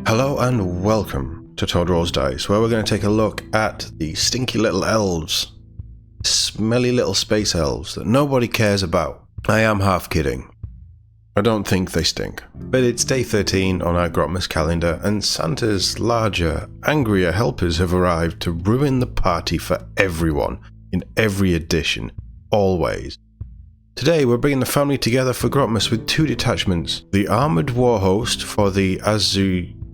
Hello and welcome to Todd Rolls Dice, where we're going to take a look at the stinky little elves. Smelly little space elves that nobody cares about. I am half kidding. I don't think they stink. But it's day 13 on our Grotmas Calendar, and Santa's larger, angrier helpers have arrived to ruin the party for everyone, in every edition, always. Today we're bringing the family together for Grotmas with two detachments, the Armoured Warhost for the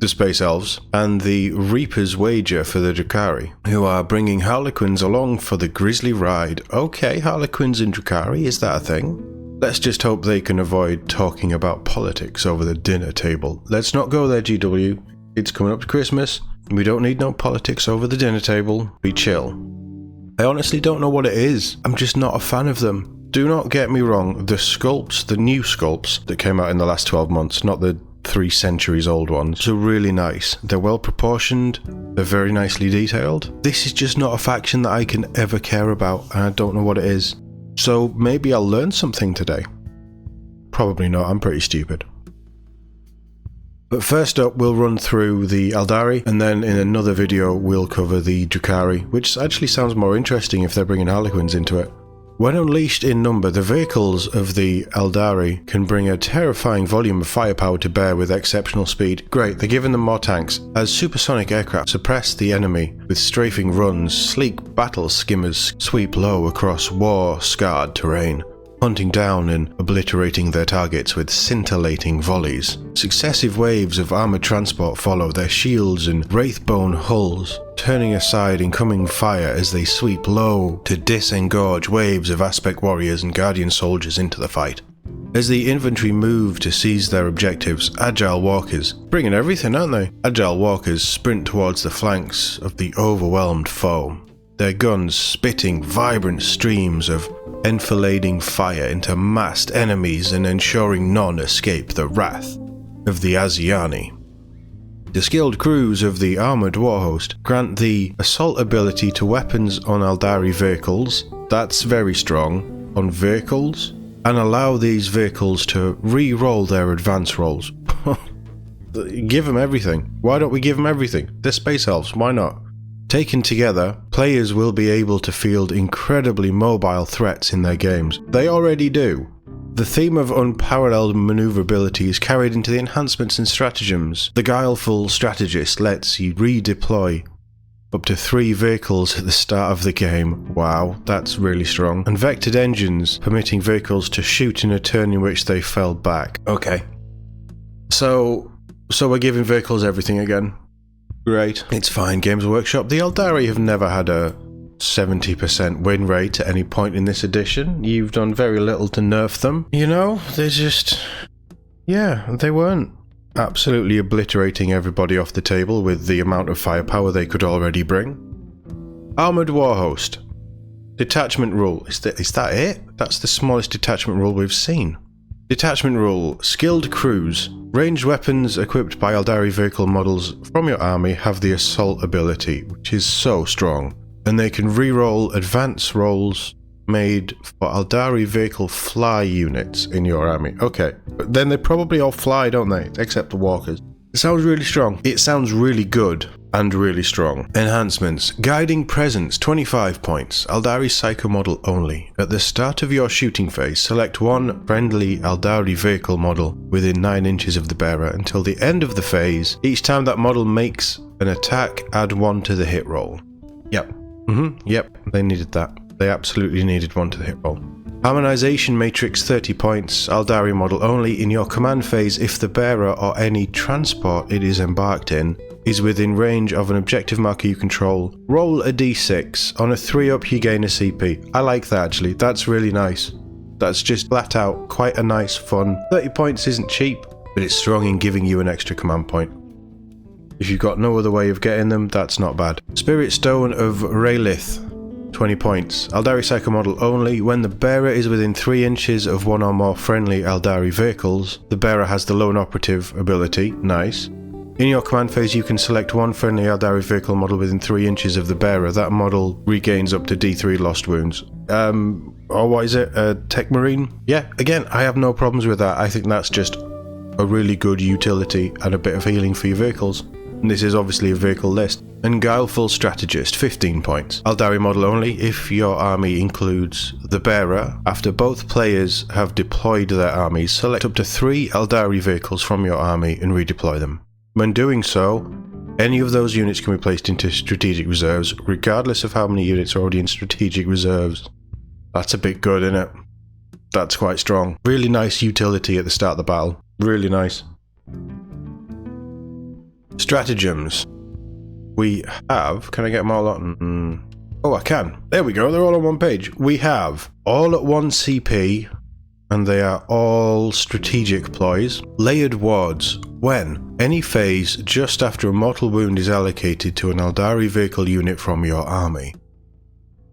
Space Elves, and the Reaper's Wager for the Drukhari, who are bringing Harlequins along for the grisly ride. Okay, Harlequins and Drukhari, is that a thing? Let's just hope they can avoid talking about politics over the dinner table. Let's not go there, GW. It's coming up to Christmas. We don't need no politics over the dinner table. Be chill. I honestly don't know what it is. I'm just not a fan of them. Do not get me wrong, the sculpts, the new sculpts that came out in the last 12 months, not the 3 centuries old ones, are really nice. They're well proportioned, they're very nicely detailed. This is just not a faction that I can ever care about, and I don't know what it is. So maybe I'll learn something today. Probably not, I'm pretty stupid. But first up, we'll run through the Aeldari, and then in another video we'll cover the Drukhari, which actually sounds more interesting if they're bringing Harlequins into it. When unleashed in number, the vehicles of the Aeldari can bring a terrifying volume of firepower to bear with exceptional speed. Great, they're giving them more tanks, as supersonic aircraft suppress the enemy with strafing runs. Sleek battle skimmers sweep low across war-scarred terrain, hunting down and obliterating their targets with scintillating volleys. Successive waves of armoured transport follow their shields and wraithbone hulls, turning aside incoming fire as they sweep low to disengorge waves of aspect warriors and guardian soldiers into the fight. As the infantry move to seize their objectives, agile walkers, bringing everything, aren't they? Agile walkers sprint towards the flanks of the overwhelmed foe, their guns spitting vibrant streams of enfilading fire into massed enemies and ensuring none escape the wrath of the Asiani. The skilled crews of the Armoured Warhost grant the assault ability to weapons on Aeldari vehicles, that's very strong, on vehicles, and allow these vehicles to re-roll their advance rolls. Give them everything. Why don't we give them everything? They're space elves, why not? Taken together, players will be able to field incredibly mobile threats in their games. They already do. The theme of unparalleled maneuverability is carried into the enhancements and stratagems. The guileful strategist lets you redeploy up to 3 vehicles at the start of the game. Wow, that's really strong. And vectored engines, permitting vehicles to shoot in a turn in which they fell back. Okay. So we're giving vehicles everything again. Great. It's fine, Games Workshop. The Aeldari have never had a 70% win rate at any point in this edition. You've done very little to nerf them. You know, they're just... yeah, they weren't absolutely obliterating everybody off the table with the amount of firepower they could already bring. Armoured Warhost. Detachment rule. Is that it? That's the smallest detachment rule we've seen. Detachment rule. Skilled crews. Ranged weapons equipped by Aeldari vehicle models from your army have the assault ability, which is so strong. And they can reroll advance rolls made for Aeldari vehicle fly units in your army. Okay, but then they probably all fly, don't they? Except the walkers. It sounds really strong. It sounds really good and really strong. Enhancements. Guiding Presence, 25 points. Aeldari Psycho model only. At the start of your shooting phase, select one friendly Aeldari vehicle model within 9 inches of the bearer until the end of the phase. Each time that model makes an attack, add 1 to the hit roll. Yep. Yep, they needed that. They absolutely needed 1 to the hit roll. Harmonization Matrix, 30 points. Aeldari model only in your command phase if the bearer or any transport it is embarked in is within range of an objective marker you control. Roll a d6. On a 3-up you gain a CP. I like that actually, that's really nice. That's just flat out quite a nice fun. 30 points isn't cheap, but it's strong in giving you an extra command point. If you've got no other way of getting them, that's not bad. Spirit Stone of Raelith, 20 points. Aeldari Psycho model only. When the bearer is within 3 inches of 1 or more friendly Aeldari vehicles, the bearer has the lone operative ability. Nice. In your command phase, you can select one friendly Aeldari vehicle model within 3 inches of the bearer. That model regains up to D3 lost wounds. Or what is it? Tech Marine? Yeah, again, I have no problems with that. I think that's just a really good utility and a bit of healing for your vehicles. And this is obviously a vehicle list. And Guileful Strategist, 15 points. Aeldari model only if your army includes the bearer. After both players have deployed their armies, select up to 3 Aeldari vehicles from your army and redeploy them. When doing so, any of those units can be placed into strategic reserves, regardless of how many units are already in strategic reserves. That's a bit good, isn't it? That's quite strong. Really nice utility at the start of the battle. Really nice. Stratagems. We have... Can I get them all on? Oh, I can. There we go. They're all on one page. We have all at 1 CP, and they are all strategic ploys. Layered wards. When any phase just after a mortal wound is allocated to an Aeldari vehicle unit from your army.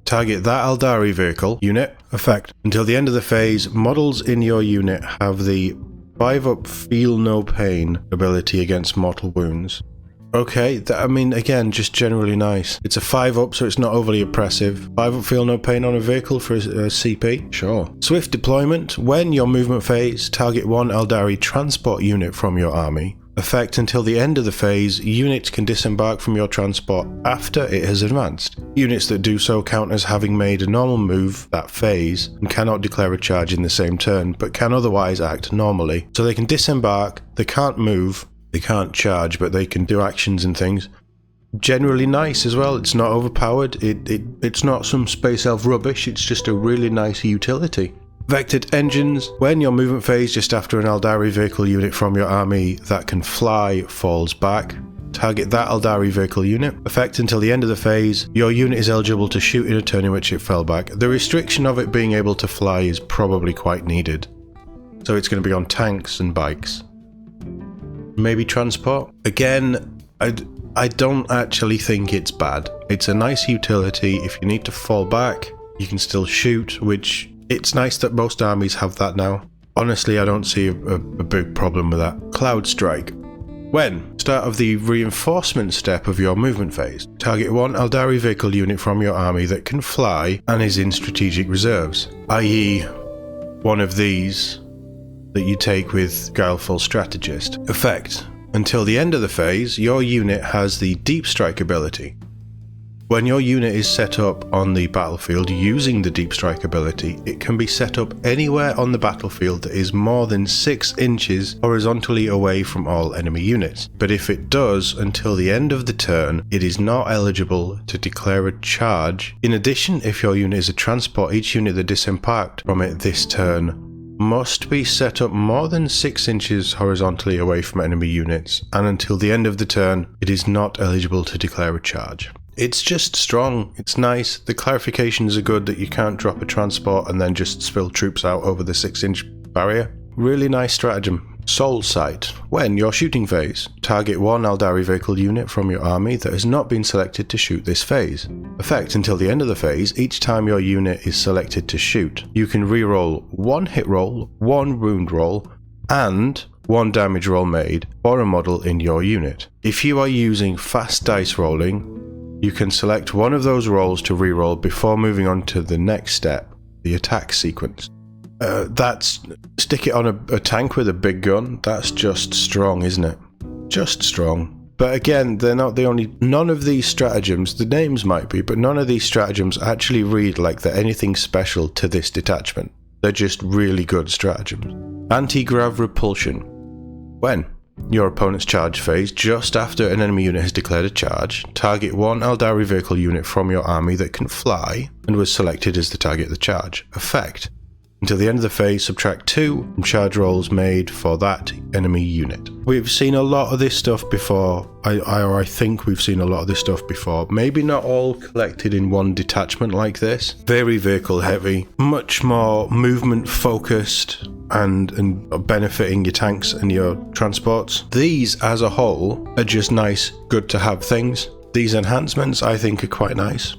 Target that Aeldari vehicle unit. Effect. Until the end of the phase, models in your unit have the 5-up Feel No Pain ability against mortal wounds. Okay, I mean, again, just generally nice. It's a 5-up, so it's not overly oppressive. 5-up Feel No Pain on a vehicle for a CP? Sure. Swift deployment. When your movement phase, target 1 Aeldari transport unit from your army. Effect until the end of the phase, units can disembark from your transport after it has advanced. Units that do so count as having made a normal move that phase and cannot declare a charge in the same turn, but can otherwise act normally. So they can disembark, they can't move, they can't charge, but they can do actions and things. Generally nice as well. It's not overpowered. It's not some space elf rubbish. It's just a really nice utility. Vectored engines. When your movement phase just after an Aeldari vehicle unit from your army that can fly falls back, target that Aeldari vehicle unit. Effect until the end of the phase, your unit is eligible to shoot in a turn in which it fell back. The restriction of it being able to fly is probably quite needed. So it's going to be on tanks and bikes. Maybe transport. Again, I don't actually think it's bad. It's a nice utility. If you need to fall back, you can still shoot, which it's nice that most armies have that now. Honestly, I don't see a big problem with that. Cloud Strike. When? Start of the reinforcement step of your movement phase. Target 1 Aeldari vehicle unit from your army that can fly and is in strategic reserves, i.e. one of these that you take with Guileful Strategist. Effect. Until the end of the phase, your unit has the Deep Strike ability. When your unit is set up on the battlefield using the Deep Strike ability, it can be set up anywhere on the battlefield that is more than 6 inches horizontally away from all enemy units. But if it does until the end of the turn, it is not eligible to declare a charge. In addition, if your unit is a transport, each unit that disembarked from it this turn must be set up more than 6 inches horizontally away from enemy units, and until the end of the turn, it is not eligible to declare a charge. It's just strong, it's nice. The clarifications are good that you can't drop a transport and then just spill troops out over the 6-inch barrier. Really nice stratagem. Soul Sight. When your shooting phase, target 1 Aeldari vehicle unit from your army that has not been selected to shoot this phase. Effect until the end of the phase, each time your unit is selected to shoot, you can reroll 1 hit roll, 1 wound roll, and 1 damage roll made for a model in your unit. If you are using fast dice rolling, you can select one of those rolls to reroll before moving on to the next step, the attack sequence. That's stick it on a tank with a big gun. That's just strong, isn't it? Just strong. But again, they're not the only... None of these stratagems, the names might be, but none of these stratagems actually read like they're anything special to this detachment. They're just really good stratagems. Anti-grav repulsion. When your opponent's charge phase, just after an enemy unit has declared a charge, target 1 Aeldari vehicle unit from your army that can fly and was selected as the target of the charge. Effect. Until the end of the phase, subtract 2 from charge rolls made for that enemy unit. We've seen a lot of this stuff before. I think we've seen a lot of this stuff before. Maybe not all collected in one detachment like this. Very vehicle heavy, much more movement focused and benefiting your tanks and your transports. These as a whole are just nice, good to have things. These enhancements I think are quite nice.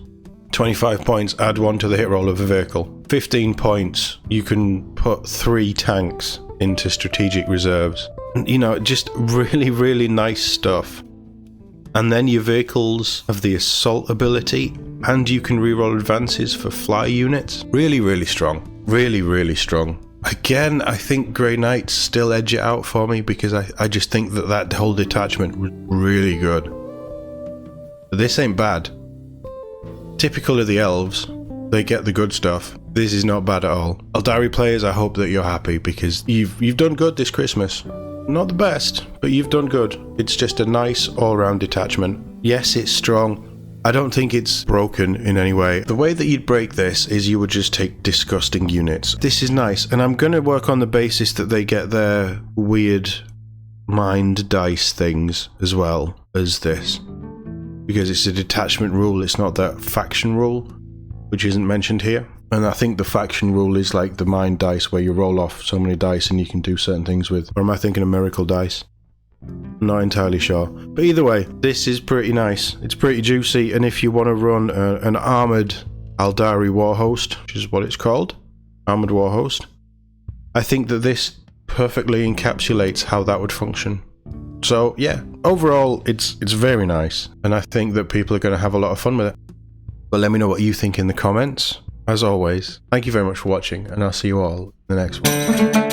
25 points, add 1 to the hit roll of a vehicle. 15 points, you can put 3 tanks into strategic reserves. You know, just really, really nice stuff. And then your vehicles have the assault ability, and you can reroll advances for fly units. Really, really strong. Really, really strong. Again, I think Grey Knights still edge it out for me because I just think that whole detachment was really good. But this ain't bad. Typical of the elves, they get the good stuff. This is not bad at all. Aeldari players, I hope that you're happy because you've done good this Christmas. Not the best, but you've done good. It's just a nice all-round detachment. Yes, it's strong. I don't think it's broken in any way. The way that you'd break this is you would just take disgusting units. This is nice, and I'm going to work on the basis that they get their weird mind dice things as well as this. Because it's a detachment rule, it's not that faction rule, which isn't mentioned here. And I think the faction rule is like the mind dice where you roll off so many dice and you can do certain things with. Or am I thinking of miracle dice? Not entirely sure. But either way, this is pretty nice. It's pretty juicy, and if you want to run an Armoured Aeldari Warhost, which is what it's called, Armoured Warhost, I think that this perfectly encapsulates how that would function. So yeah, overall it's very nice, and I think that people are going to have a lot of fun with it. But let me know what you think in the comments. As always, thank you very much for watching, and I'll see you all in the next one.